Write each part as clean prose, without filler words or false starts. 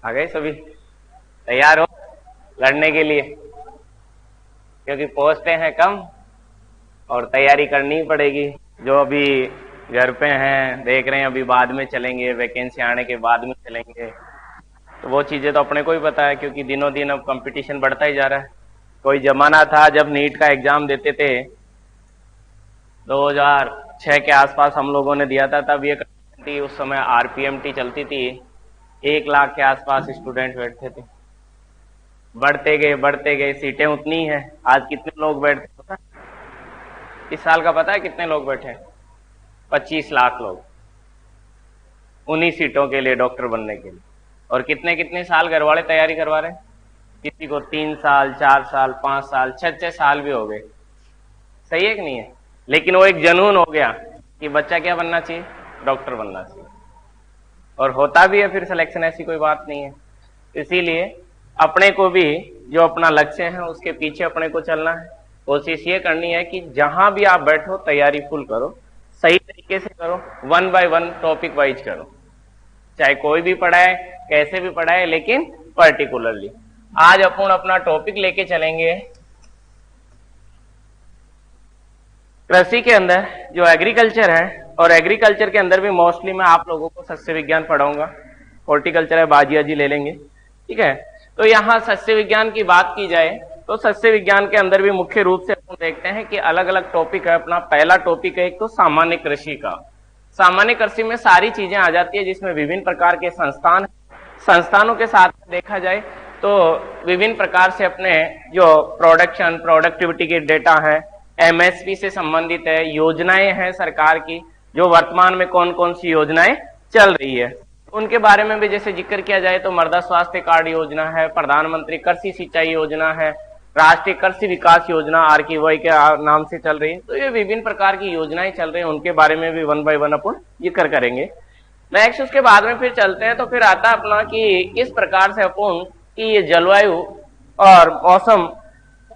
आ गए सभी? तैयार हो लड़ने के लिए? क्योंकि पोस्टें हैं कम और तैयारी करनी ही पड़ेगी। जो अभी घर पे हैं देख रहे हैं, अभी बाद में चलेंगे, वैकेंसी आने के बाद में चलेंगे, तो वो चीजें तो अपने को ही पता है, क्योंकि दिनों दिन अब कंपटीशन बढ़ता ही जा रहा है। कोई जमाना था जब नीट का एग्जाम देते थे, 2006 के आसपास हम लोगों ने दिया था, तब ये थी, उस समय आरपीएमटी चलती थी, 1 लाख के आसपास स्टूडेंट बैठते थे। बढ़ते गए सीटें उतनी ही हैं। आज कितने लोग बैठते पता है? इस साल का पता है कितने लोग बैठे हैं? 25 लाख लोग, उन्हीं सीटों के लिए, डॉक्टर बनने के लिए। और कितने कितने साल घर वाले तैयारी करवा रहे हैं, किसी को 3 साल, 4 साल, 5 साल, 6 साल भी हो गए। सही है कि नहीं है? लेकिन वो एक जुनून हो गया कि बच्चा क्या बनना चाहिए, डॉक्टर बनना चाहिए, और होता भी है फिर सिलेक्शन, ऐसी कोई बात नहीं है। इसीलिए अपने को भी जो अपना लक्ष्य है उसके पीछे अपने को चलना है। कोशिश ये करनी है कि जहां भी आप बैठो तैयारी फुल करो, सही तरीके से करो, 1 बाय 1 टॉपिक वाइज करो, चाहे कोई भी पढ़ाए, कैसे भी पढ़ाए, लेकिन पर्टिकुलरली। आज अपन अपना टॉपिक लेके चलेंगे कृषि के अंदर, जो एग्रीकल्चर है, और एग्रीकल्चर के अंदर भी मोस्टली मैं आप लोगों को सस्य विज्ञान पढ़ाऊंगा। हॉर्टिकल्चर है, बाजी आजी ले लेंगे, ठीक है। तो यहाँ सस्य विज्ञान की बात की जाए तो सस्य विज्ञान के अंदर भी मुख्य रूप से अपन देखते हैं कि अलग अलग टॉपिक है। अपना पहला टॉपिक है एक तो सामान्य कृषि का। सामान्य कृषि में सारी चीजें आ जाती है, जिसमें विभिन्न प्रकार के संस्थानों के साथ देखा जाए तो विभिन्न प्रकार से अपने जो प्रोडक्टिविटी के डेटा है, एमएसपी से संबंधित है, योजनाएं हैं सरकार की, जो वर्तमान में कौन कौन सी योजनाएं चल रही है उनके बारे में भी जैसे जिक्र किया जाए तो मृदा स्वास्थ्य कार्ड योजना है, प्रधानमंत्री कृषि सिंचाई योजना है, राष्ट्रीय कृषि विकास योजना आरकेवाई के नाम से चल रही है। तो ये विभिन्न प्रकार की योजनाएं चल रही हैं, उनके बारे में भी 1 बाय 1 अपन जिक्र करेंगे। नेक्स्ट उसके बाद में फिर चलते हैं, तो फिर आता है अपना कि किस प्रकार से अपन की ये जलवायु और मौसम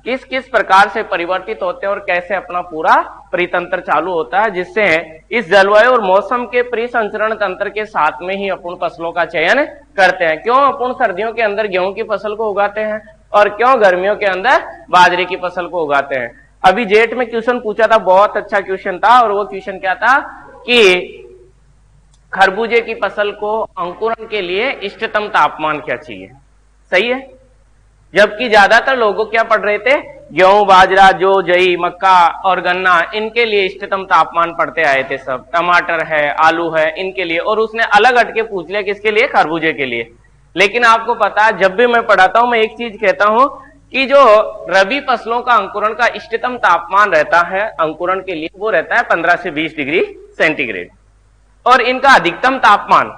किस किस प्रकार से परिवर्तित होते हैं और कैसे अपना पूरा परितंत्र चालू होता है, जिससे इस जलवायु और मौसम के परिसंचरण तंत्र के साथ में ही अपन फसलों का चयन करते हैं। क्यों अपन सर्दियों के अंदर गेहूं की फसल को उगाते हैं और क्यों गर्मियों के अंदर बाजरे की फसल को उगाते हैं। अभी जेठ में क्वेश्चन पूछा था, बहुत अच्छा क्वेश्चन था, और वो क्वेश्चन क्या था कि खरबूजे की फसल को अंकुरण के लिए इष्टतम तापमान क्या चाहिए। सही है, जबकि ज्यादातर लोगों क्या पढ़ रहे थे, गेहूं, बाजरा, जौ, जई, मक्का और गन्ना, इनके लिए इष्टतम तापमान पढ़ते आए थे सब। टमाटर है, आलू है, इनके लिए, और उसने अलग हटके पूछ लिया किसके लिए, खरबूजे के लिए। लेकिन आपको पता है, जब भी मैं पढ़ाता हूं मैं एक चीज कहता हूं कि जो रबी फसलों का अंकुरण का इष्टतम तापमान रहता है अंकुरण के लिए, वो रहता है 15 से 20 डिग्री सेंटीग्रेड, और इनका अधिकतम तापमान,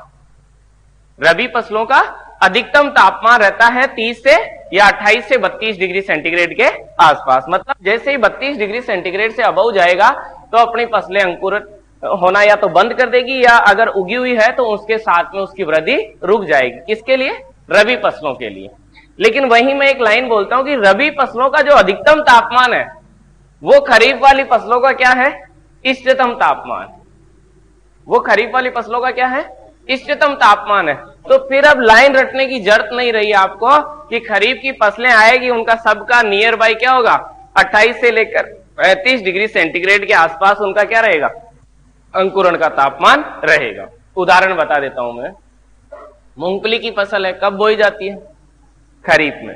रबी फसलों का अधिकतम तापमान रहता है 30 से या 28 से 32 डिग्री सेंटीग्रेड के आसपास। मतलब जैसे ही 32 डिग्री सेंटीग्रेड से अबव जाएगा तो अपनी फसलें अंकुरित होना या तो बंद कर देगी, या अगर उगी हुई है तो उसके साथ में उसकी वृद्धि रुक जाएगी। किसके लिए, रबी फसलों के लिए। लेकिन वहीं मैं एक लाइन बोलता हूं कि रबी फसलों का जो अधिकतम तापमान है वो खरीफ वाली फसलों का क्या है, इष्टतम तापमान। वो खरीफ वाली फसलों का क्या है, इष्टतम तापमान है। तो फिर अब लाइन रटने की जरूरत नहीं रही आपको कि खरीफ की फसलें आएगी उनका सबका नियर बाई क्या होगा, 28 से लेकर 35 डिग्री सेंटीग्रेड के आसपास उनका क्या रहेगा, अंकुरण का तापमान रहेगा। उदाहरण बता देता हूं मैं, मूंगफली की फसल है, कब बोई जाती है, खरीफ में,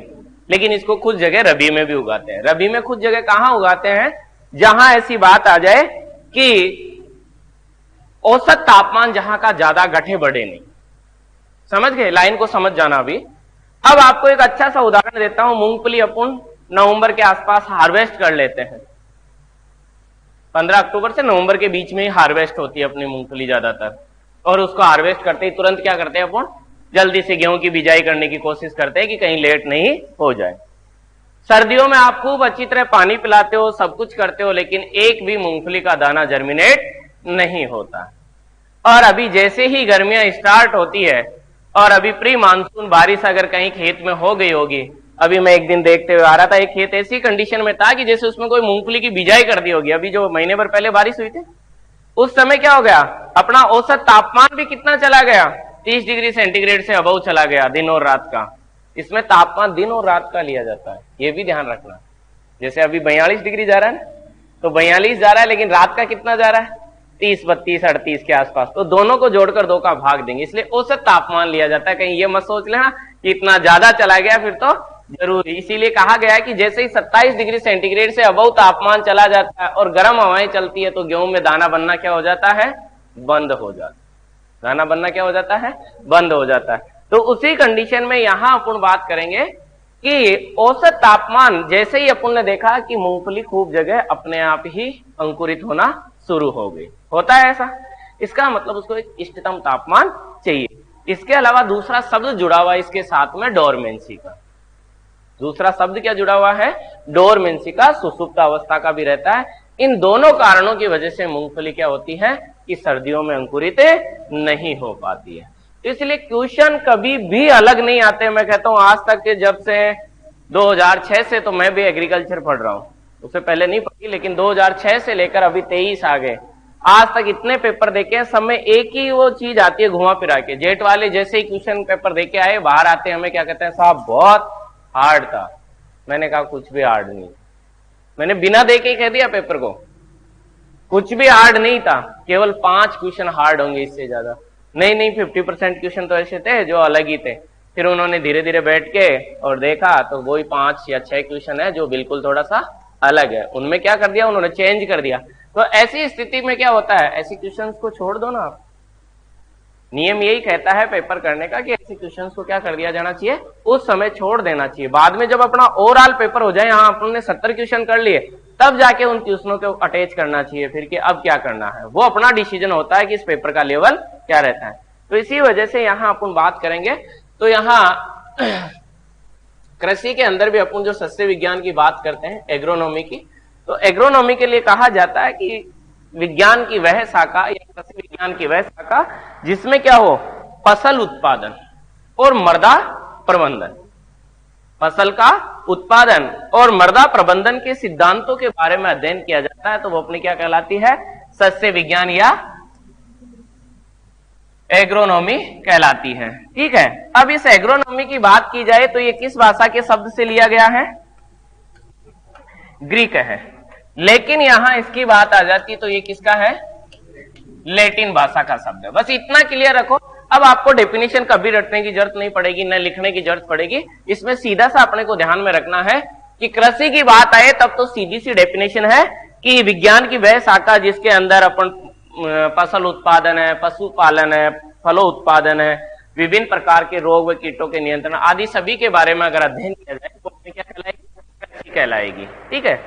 लेकिन इसको कुछ जगह रबी में भी उगाते हैं। रबी में कुछ जगह कहां उगाते हैं, जहां ऐसी बात आ जाए कि औसत तापमान जहां का ज्यादा घटे बढ़े नहीं। समझ गए, लाइन को समझ जाना। अभी अब आपको एक अच्छा सा उदाहरण देता हूं। मूंगफली अपन नवंबर के आसपास हार्वेस्ट कर लेते हैं, 15 अक्टूबर से नवंबर के बीच में ही हार्वेस्ट होती है अपनी मूंगफली ज्यादातर, और उसको हार्वेस्ट करते ही तुरंत क्या करते हैं अपन, जल्दी से गेहूं की बिजाई करने की कोशिश करते हैं कि कहीं लेट नहीं हो जाए। सर्दियों में आप खूब अच्छी तरह पानी पिलाते हो, सब कुछ करते हो, लेकिन एक भी मूंगफली का दाना जर्मिनेट नहीं होता। और अभी जैसे ही गर्मियां स्टार्ट होती है और अभी प्री मानसून बारिश अगर कहीं खेत में हो गई होगी, अभी मैं एक दिन देखते हुए आ रहा था, एक खेत ऐसी कंडीशन में था कि जैसे उसमें कोई मूंगफली की बिजाई कर दी होगी। अभी जो महीने भर पहले बारिश हुई थी उस समय क्या हो गया, अपना औसत तापमान भी कितना चला गया, 30 डिग्री सेंटीग्रेड से अबव चला गया दिन और रात का, इसमें तापमान दिन और रात का लिया जाता है, ये भी ध्यान रखना। जैसे अभी 42 डिग्री जा रहा है ना, तो 42 जा रहा है, लेकिन रात का कितना जा रहा है, 30, 32, 38 के आसपास, तो दोनों को जोड़कर 2 का भाग देंगे, इसलिए औसत तापमान लिया जाता है। कहीं ये मत सोच लेना कि इतना ज्यादा चला गया फिर तो जरूरी, इसीलिए कहा गया है कि जैसे ही 27 डिग्री सेंटीग्रेड से अबव तापमान चला जाता है और गर्म हवाएं चलती है, तो गेहूं में दाना बनना क्या हो जाता है, बंद हो जाता है। दाना बनना क्या हो जाता है, बंद हो जाता है। तो उसी कंडीशन में यहां अपन बात करेंगे कि औसत तापमान, जैसे ही अपन ने देखा कि मूंगफली खूब जगह अपने आप ही अंकुरित होना शुरू हो गई, होता है ऐसा, इसका मतलब उसको एक इष्टतम तापमान चाहिए। इसके अलावा दूसरा शब्द जुड़ा हुआ है इसके साथ में, डोरमेंसी का। दूसरा शब्द क्या जुड़ा हुआ है, डोरमेंसी का, सुसुप्त अवस्था का भी रहता है। इन दोनों कारणों की वजह से मूंगफली क्या होती है कि सर्दियों में अंकुरित नहीं हो पाती है। इसलिए क्वेश्चन कभी भी अलग नहीं आते। मैं कहता हूं आज तक के, जब से 2006 से, तो मैं भी एग्रीकल्चर पढ़ रहा हूं, उससे पहले नहीं पढ़ी, लेकिन 2006 से लेकर अभी 23 आ गए, आज तक इतने पेपर देखे हैं, सब में एक ही वो चीज आती है घुमा फिरा के। जेट वाले जैसे ही क्वेश्चन पेपर देके आए, बाहर आते हमें क्या कहते हैं, साहब बहुत हार्ड था। मैंने कहा कुछ भी हार्ड नहीं, मैंने बिना देखे ही कह दिया पेपर को, कुछ भी हार्ड नहीं था, केवल 5 क्वेश्चन हार्ड होंगे, इससे ज्यादा नहीं। 50% क्वेश्चन तो ऐसे थे जो अलग ही थे। फिर उन्होंने धीरे धीरे बैठ के और देखा, तो वही 5 या 6 क्वेश्चन है जो बिल्कुल थोड़ा सा अलग है, उनमें क्या कर दिया उन्होंने, चेंज कर दिया। तो ऐसी स्थिति में क्या होता है, ऐसी क्वेश्चंस को छोड़ दो ना आप। नियम यही कहता है पेपर करने का कि ऐसे क्वेश्चंस को क्या कर दिया जाना चाहिए, उस समय छोड़ देना चाहिए। बाद में जब अपना ओवरऑल पेपर हो जाए, यहां अपने 70 क्वेश्चन कर लिए, तब जाके उन क्वेश्चनों को अटैच करना चाहिए फिर कि अब क्या करना है। वो अपना डिसीजन होता है कि इस पेपर का लेवल क्या रहता है। तो इसी वजह से यहां अपन बात करेंगे। तो यहां कृषि के अंदर भी अपन जो सस्य विज्ञान की बात करते हैं, एग्रोनॉमी की, तो एग्रोनॉमी के लिए कहा जाता है कि विज्ञान की वह शाखा या कृषि विज्ञान की वह शाखा जिसमें क्या हो, फसल उत्पादन और मृदा प्रबंधन, फसल का उत्पादन और मृदा प्रबंधन के सिद्धांतों के बारे में अध्ययन किया जाता है, तो वो अपनी क्या कहलाती है, सस्य विज्ञान या एग्रोनॉमी कहलाती है। ठीक है, अब इस एग्रोनॉमी की बात की जाए तो ये किस भाषा के शब्द से लिया गया है, ग्रीक है, लेकिन यहां इसकी बात आ जाती तो ये किसका है, लैटिन भाषा का शब्द है। बस इतना क्लियर रखो। अब आपको डेफिनेशन कभी रटने की जरूरत नहीं पड़ेगी, न लिखने की जरूरत पड़ेगी। इसमें सीधा सा अपने को ध्यान में रखना है कि कृषि की बात आए तब तो सीधी सी डेफिनेशन है कि विज्ञान की वह शाखा जिसके अंदर अपन फसल उत्पादन है, पशुपालन है, फलों उत्पादन है, विभिन्न प्रकार के रोग व कीटों के नियंत्रण आदि सभी के बारे में अगर अध्ययन किया जाए तो क्या कहलाएगी, कृषि कहलाएगी। ठीक है,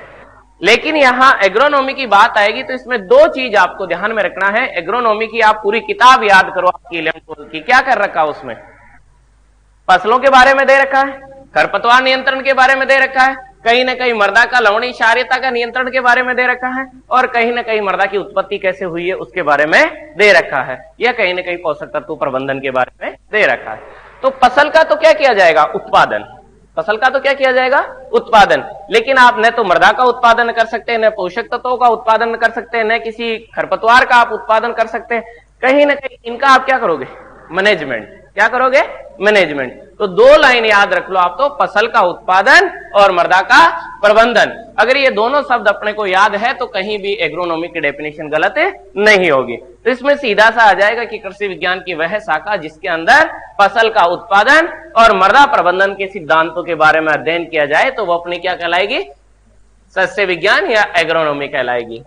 लेकिन यहां एग्रोनॉमी की बात आएगी तो इसमें 2 चीज आपको ध्यान में रखना है। एग्रोनॉमी की आप पूरी किताब याद करो, आपकी 11th की, क्या कर रखा है उसमें, फसलों के बारे में दे रखा है, खरपतवार नियंत्रण के बारे में दे रखा है, कहीं ना कहीं मृदा का लवणीय क्षारीयता का नियंत्रण के बारे में दे रखा है, और कहीं ना कहीं मृदा की उत्पत्ति कैसे हुई है उसके बारे में दे रखा है, या कहीं ना कहीं पोषक तत्व प्रबंधन के बारे में दे रखा है। तो फसल का तो क्या किया जाएगा, उत्पादन, फसल का तो क्या किया जाएगा, उत्पादन। लेकिन आप न तो मृदा का उत्पादन कर सकते हैं, न पोषक तत्वों का उत्पादन कर सकते हैं, न किसी खरपतवार का आप उत्पादन कर सकते हैं। कहीं ना कहीं इनका आप क्या करोगे, मैनेजमेंट, क्या करोगे, मैनेजमेंट। तो 2 लाइन याद रख लो आप, तो फसल का उत्पादन और मृदा का प्रबंधन। अगर ये दोनों शब्द अपने को याद है तो कहीं भी एग्रोनॉमी की डेफिनेशन गलत नहीं होगी। तो इसमें सीधा सा आ जाएगा कि कृषि विज्ञान की वह शाखा जिसके अंदर फसल का उत्पादन और मृदा प्रबंधन के सिद्धांतों के बारे में अध्ययन किया जाए तो वो अपनी क्या कहलाएगी, सस्य विज्ञान या एग्रोनॉमी कहलाएगी।